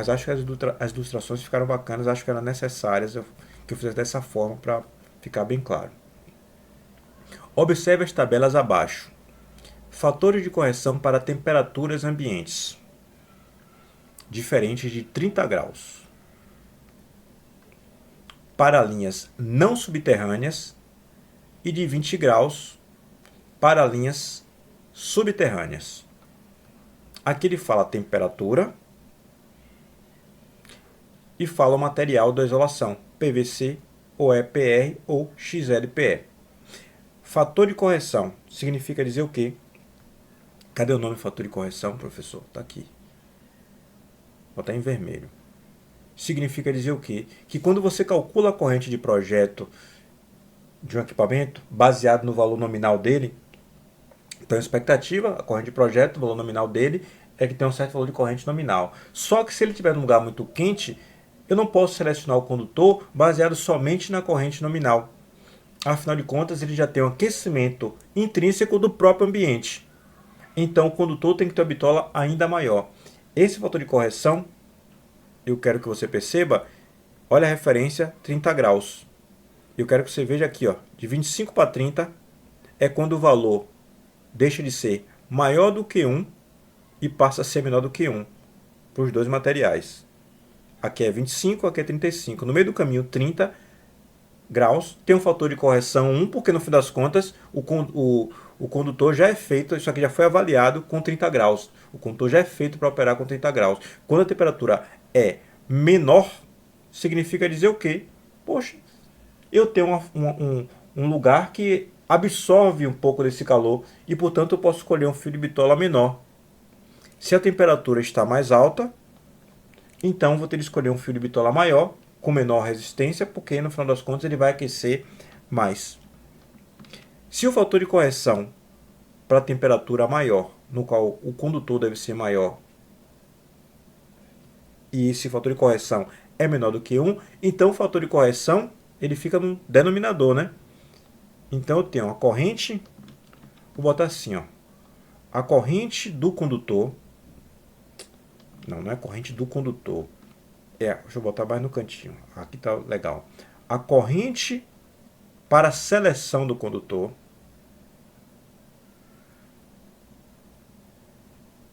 Mas acho que as ilustrações ficaram bacanas, acho que eram necessárias que eu fizesse dessa forma para ficar bem claro. Observe as tabelas abaixo. Fatores de correção para temperaturas ambientes diferentes de 30 graus. Para linhas não subterrâneas e de 20 graus para linhas subterrâneas. Aqui ele fala a temperatura e fala o material da isolação, PVC, ou EPR ou XLPE. Fator de correção significa dizer o quê? Cadê o nome fator de correção, professor? Está aqui. Vou botar em vermelho. Significa dizer o quê? Que quando você calcula a corrente de projeto de um equipamento baseado no valor nominal dele, então a expectativa, a corrente de projeto, o valor nominal dele é que tem um certo valor de corrente nominal. Só que se ele estiver num lugar muito quente, eu não posso selecionar o condutor baseado somente na corrente nominal. Afinal de contas, ele já tem um aquecimento intrínseco do próprio ambiente. Então o condutor tem que ter uma bitola ainda maior. Esse fator de correção, eu quero que você perceba, olha a referência 30 graus. Eu quero que você veja aqui, ó, de 25 para 30 é quando o valor deixa de ser maior do que 1 e passa a ser menor do que 1 para os dois materiais. Aqui é 25, aqui é 35. No meio do caminho, 30 graus. Tem um fator de correção 1, porque no fim das contas o condutor já é feito, isso aqui já foi avaliado com 30 graus. O condutor já é feito para operar com 30 graus. Quando a temperatura é menor, significa dizer o quê? Poxa, eu tenho um lugar que absorve um pouco desse calor e, portanto, eu posso escolher um fio de bitola menor. Se a temperatura está mais alta, então vou ter que escolher um fio de bitola maior, com menor resistência, porque no final das contas ele vai aquecer mais. Se o fator de correção para a temperatura maior, no qual o condutor deve ser maior, e esse fator de correção é menor do que 1, então o fator de correção ele fica no denominador, né? Então eu tenho a corrente, vou botar assim, ó, a corrente do condutor, não é corrente do condutor, deixa eu botar mais no cantinho, aqui tá legal, a corrente para a seleção do condutor,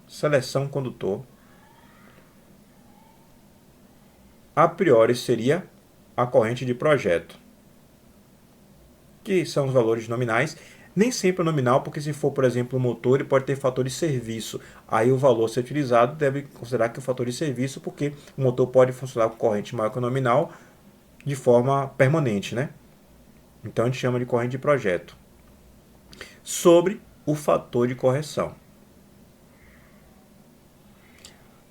seleção condutor, a priori seria a corrente de projeto, que são os valores nominais. Nem sempre é nominal, porque se for, por exemplo, o motor, ele pode ter fator de serviço. Aí o valor a ser utilizado deve considerar que o fator de serviço, porque o motor pode funcionar com corrente maior que o nominal de forma permanente, né? Então a gente chama de corrente de projeto. Sobre o fator de correção.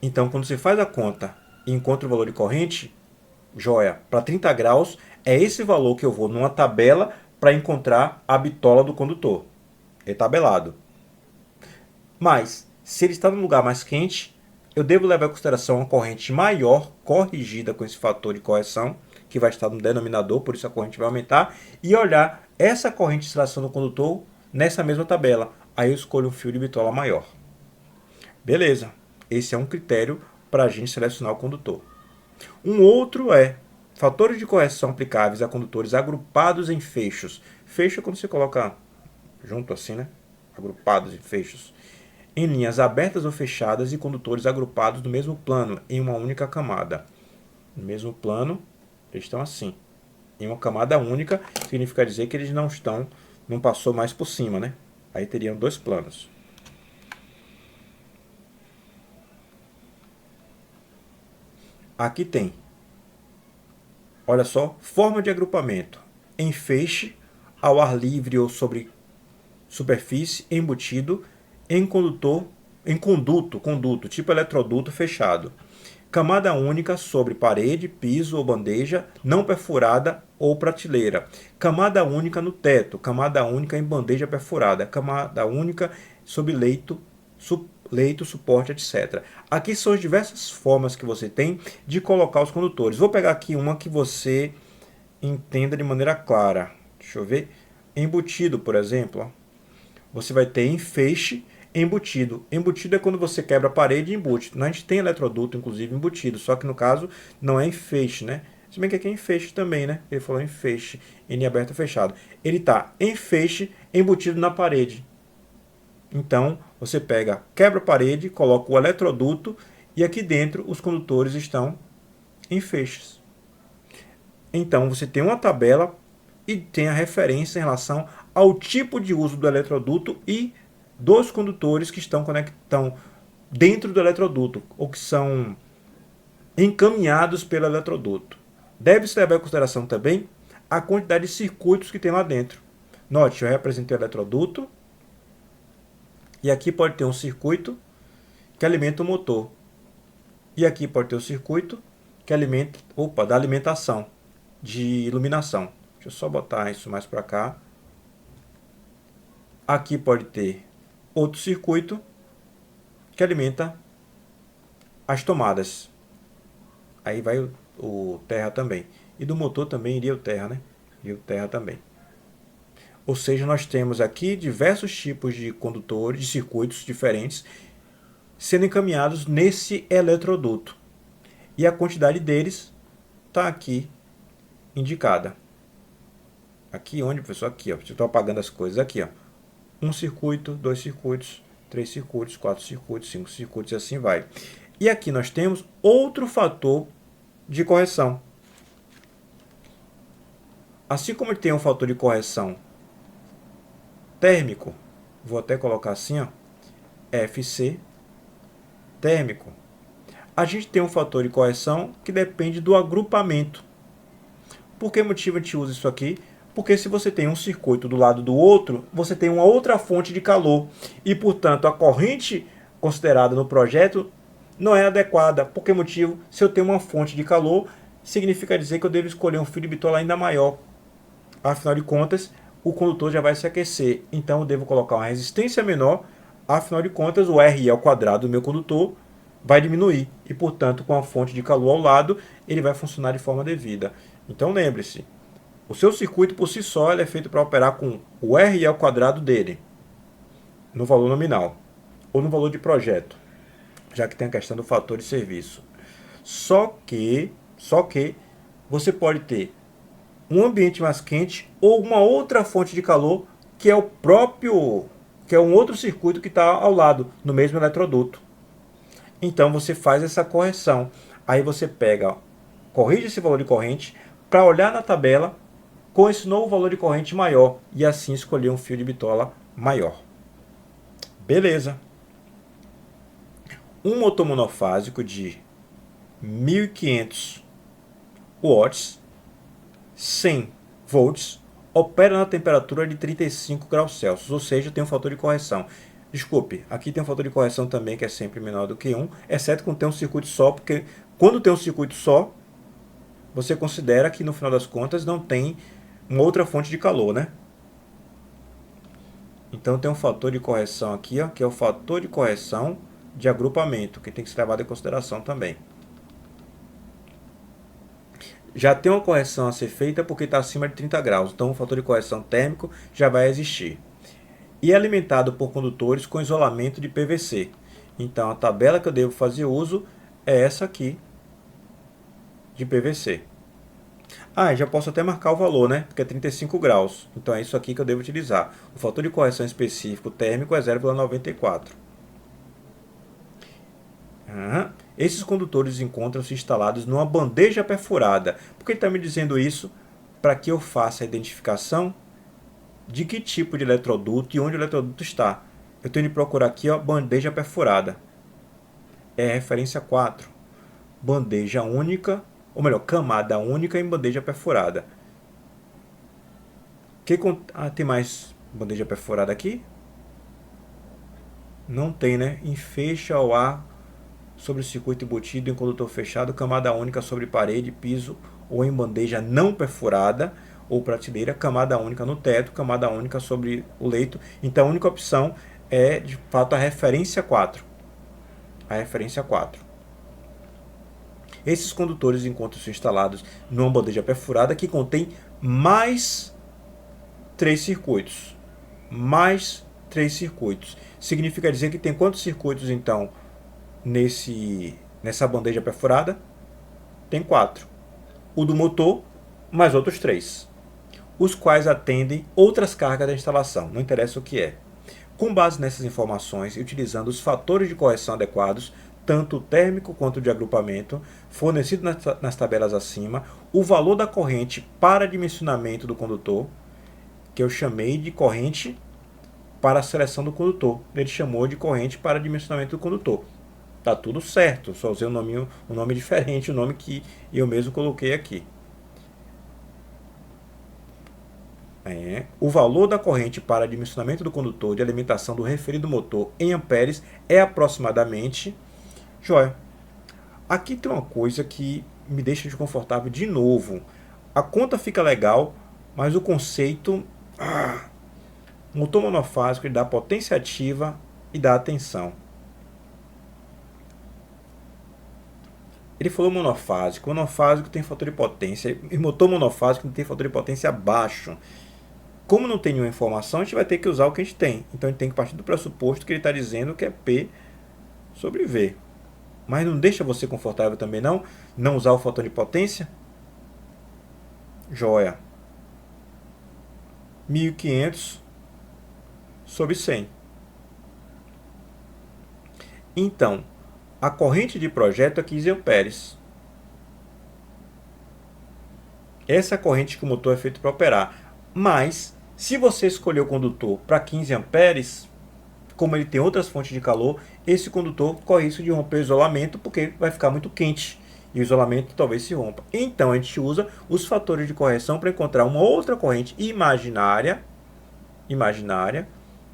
Então, quando você faz a conta e encontra o valor de corrente, joia, para 30 graus, é esse valor que eu vou numa tabela para encontrar a bitola do condutor. É tabelado. Mas, se ele está num lugar mais quente, eu devo levar em consideração uma corrente maior, corrigida com esse fator de correção, que vai estar no denominador, por isso a corrente vai aumentar, e olhar essa corrente de extração do condutor nessa mesma tabela. Aí eu escolho um fio de bitola maior. Beleza, esse é um critério para a gente selecionar o condutor. Um outro é fatores de correção aplicáveis a condutores agrupados em fechos. Fecho é quando você coloca junto assim, né? Agrupados em fechos. Em linhas abertas ou fechadas e condutores agrupados no mesmo plano, em uma única camada. No mesmo plano, eles estão assim. Em uma camada única, significa dizer que eles não passou mais por cima, né? Aí teriam dois planos. Aqui tem, olha só, forma de agrupamento. Em feixe, ao ar livre ou sobre superfície, embutido, em conduto, tipo eletroduto fechado. Camada única sobre parede, piso ou bandeja, não perfurada ou prateleira. Camada única no teto, camada única em bandeja perfurada, camada única sobre leito, suporte, etc. Aqui são as diversas formas que você tem de colocar os condutores. Vou pegar aqui uma que você entenda de maneira clara. Deixa eu ver. Embutido, por exemplo, ó. Você vai ter em feixe. embutido. Embutido é quando você quebra a parede e embute. A gente tem eletroduto, inclusive, embutido, só que no caso não é em feixe, né? Se bem que aqui é em feixe também, né? Ele falou em feixe, N aberto e fechado. Ele está em feixe, embutido na parede. Então, você pega, quebra a parede, coloca o eletroduto e aqui dentro os condutores estão em feixes. Então, você tem uma tabela e tem a referência em relação ao tipo de uso do eletroduto e dos condutores que estão dentro do eletroduto ou que são encaminhados pelo eletroduto. Deve-se levar em consideração também a quantidade de circuitos que tem lá dentro. Note, eu representei o eletroduto e aqui pode ter um circuito que alimenta o motor. E aqui pode ter o circuito que alimenta, da alimentação de iluminação. Deixa eu só botar isso mais para cá. Aqui pode ter outro circuito que alimenta as tomadas. Aí vai o terra também. E do motor também iria o terra, né? E o terra também. Ou seja, nós temos aqui diversos tipos de condutores, de circuitos diferentes, sendo encaminhados nesse eletroduto. E a quantidade deles está aqui indicada. Aqui onde, professor? Aqui, ó. Eu estou apagando as coisas. Aqui, ó. Um circuito, 2 circuitos, 3 circuitos, 4 circuitos, 5 circuitos e assim vai. E aqui nós temos outro fator de correção. Assim como ele tem um fator de correção térmico, vou até colocar assim, ó, FC térmico, a gente tem um fator de correção que depende do agrupamento. Por que motivo a gente usa isso aqui? Porque se você tem um circuito do lado do outro, você tem uma outra fonte de calor e, portanto, a corrente considerada no projeto não é adequada. Por que motivo? Se eu tenho uma fonte de calor, significa dizer que eu devo escolher um fio de bitola ainda maior. Afinal de contas, o condutor já vai se aquecer. Então, eu devo colocar uma resistência menor. Afinal de contas, o RE ao quadrado do meu condutor vai diminuir. E, portanto, com a fonte de calor ao lado, ele vai funcionar de forma devida. Então, lembre-se, o seu circuito por si só ele é feito para operar com o RE ao quadrado dele, no valor nominal, ou no valor de projeto, já que tem a questão do fator de serviço. Só que você pode ter um ambiente mais quente ou uma outra fonte de calor que é um outro circuito que está ao lado, no mesmo eletroduto. Então você faz essa correção. Aí você corrige esse valor de corrente para olhar na tabela com esse novo valor de corrente maior e assim escolher um fio de bitola maior. Beleza. Um motor monofásico de 1500 watts, 100 volts, opera na temperatura de 35 graus Celsius, ou seja, tem um fator de correção. Desculpe, aqui tem um fator de correção também que é sempre menor do que 1, exceto quando tem um circuito só, porque quando tem um circuito só, você considera que no final das contas não tem uma outra fonte de calor, né? Então tem um fator de correção aqui, ó, que é o fator de correção de agrupamento, que tem que ser levado em consideração também. Já tem uma correção a ser feita porque está acima de 30 graus, então o fator de correção térmico já vai existir. E é alimentado por condutores com isolamento de PVC. Então a tabela que eu devo fazer uso é essa aqui, de PVC. Já posso até marcar o valor, né? Porque é 35 graus. Então é isso aqui que eu devo utilizar. O fator de correção específico térmico é 0,94. Esses condutores encontram-se instalados numa bandeja perfurada. Por que ele está me dizendo isso? Para que eu faça a identificação de que tipo de eletroduto e onde o eletroduto está. Eu tenho de procurar aqui, ó, bandeja perfurada. É a referência 4. Bandeja única, ou melhor, camada única em bandeja perfurada. Tem mais bandeja perfurada aqui? Não tem, né? Em feixe ao ar sobre o circuito embutido em condutor fechado, camada única sobre parede, piso ou em bandeja não perfurada ou prateleira, camada única no teto, camada única sobre o leito. Então a única opção é de fato a referência 4. A referência 4. Esses condutores encontram-se instalados numa bandeja perfurada que contém mais 3 circuitos. Mais 3 circuitos. Significa dizer que tem quantos circuitos, então, nessa bandeja perfurada? Tem 4. O do motor, mais outros 3, os quais atendem outras cargas da instalação, não interessa o que é. Com base nessas informações e utilizando os fatores de correção adequados, tanto o térmico quanto o de agrupamento, fornecido nas tabelas acima, o valor da corrente para dimensionamento do condutor, que eu chamei de corrente para a seleção do condutor, ele chamou de corrente para dimensionamento do condutor. Tá tudo certo, só usei um nome diferente, o nome que eu mesmo coloquei aqui. O valor da corrente para dimensionamento do condutor de alimentação do referido motor em amperes é aproximadamente... Joia. Aqui tem uma coisa que me deixa desconfortável de novo. A conta fica legal, mas o conceito... motor monofásico, ele dá potência ativa e dá tensão. Ele falou monofásico. Monofásico tem fator de potência. E motor monofásico tem fator de potência baixo. Como não tem nenhuma informação, a gente vai ter que usar o que a gente tem. Então a gente tem que partir do pressuposto que ele está dizendo que é P sobre V. Mas não deixa você confortável também não usar o fator de potência? Joia. 1500 sobre 100. Então, a corrente de projeto é 15 amperes. Essa é a corrente que o motor é feito para operar. Mas, se você escolher o condutor para 15 amperes, como ele tem outras fontes de calor, esse condutor corre risco de romper o isolamento, porque vai ficar muito quente e o isolamento talvez se rompa. Então, a gente usa os fatores de correção para encontrar uma outra corrente imaginária,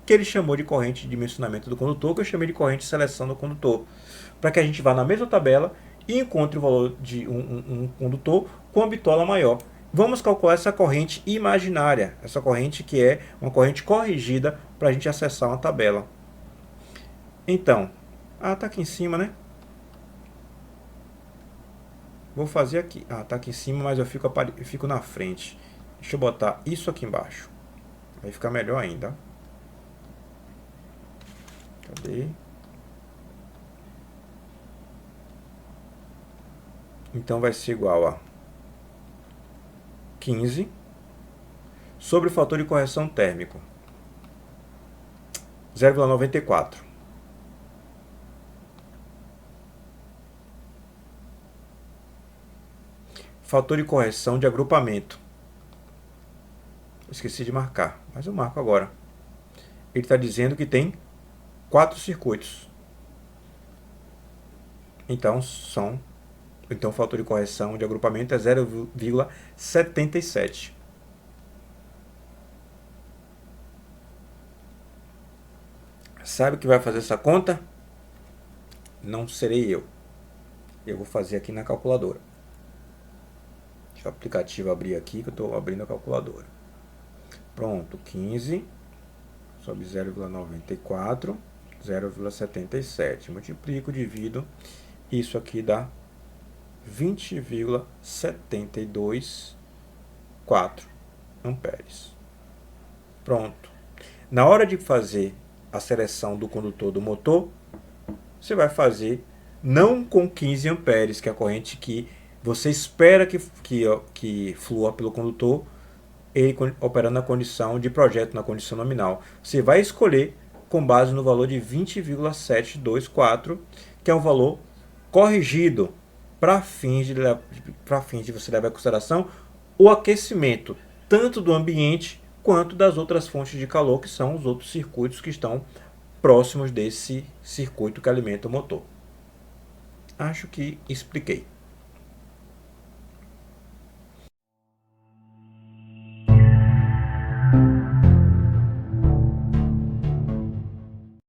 que ele chamou de corrente de dimensionamento do condutor, que eu chamei de corrente de seleção do condutor, para que a gente vá na mesma tabela e encontre o valor de um condutor com a bitola maior. Vamos calcular essa corrente imaginária, essa corrente que é uma corrente corrigida para a gente acessar uma tabela. Então, tá aqui em cima, né? Vou fazer aqui. Tá aqui em cima, mas eu fico na frente. Deixa eu botar isso aqui embaixo. Vai ficar melhor ainda. Cadê? Então vai ser igual a 15 sobre o fator de correção térmico, 0,94. Fator de correção de agrupamento. Esqueci de marcar, mas eu marco agora. Ele está dizendo que tem 4 circuitos. Então, o fator de correção de agrupamento é 0,77. Sabe o que vai fazer essa conta? Não serei eu. Eu vou fazer aqui na calculadora. Deixa o aplicativo abrir aqui, que eu estou abrindo a calculadora. Pronto, 15 sobre 0,94, 0,77. Multiplico, divido. Isso aqui dá 20,724 amperes. Pronto. Na hora de fazer a seleção do condutor do motor, você vai fazer não com 15 amperes, que é a corrente que você espera que flua pelo condutor, ele operando na condição de projeto, na condição nominal. Você vai escolher com base no valor de 20,724, que é um valor corrigido para fins de você levar em consideração o aquecimento, tanto do ambiente quanto das outras fontes de calor, que são os outros circuitos que estão próximos desse circuito que alimenta o motor. Acho que expliquei.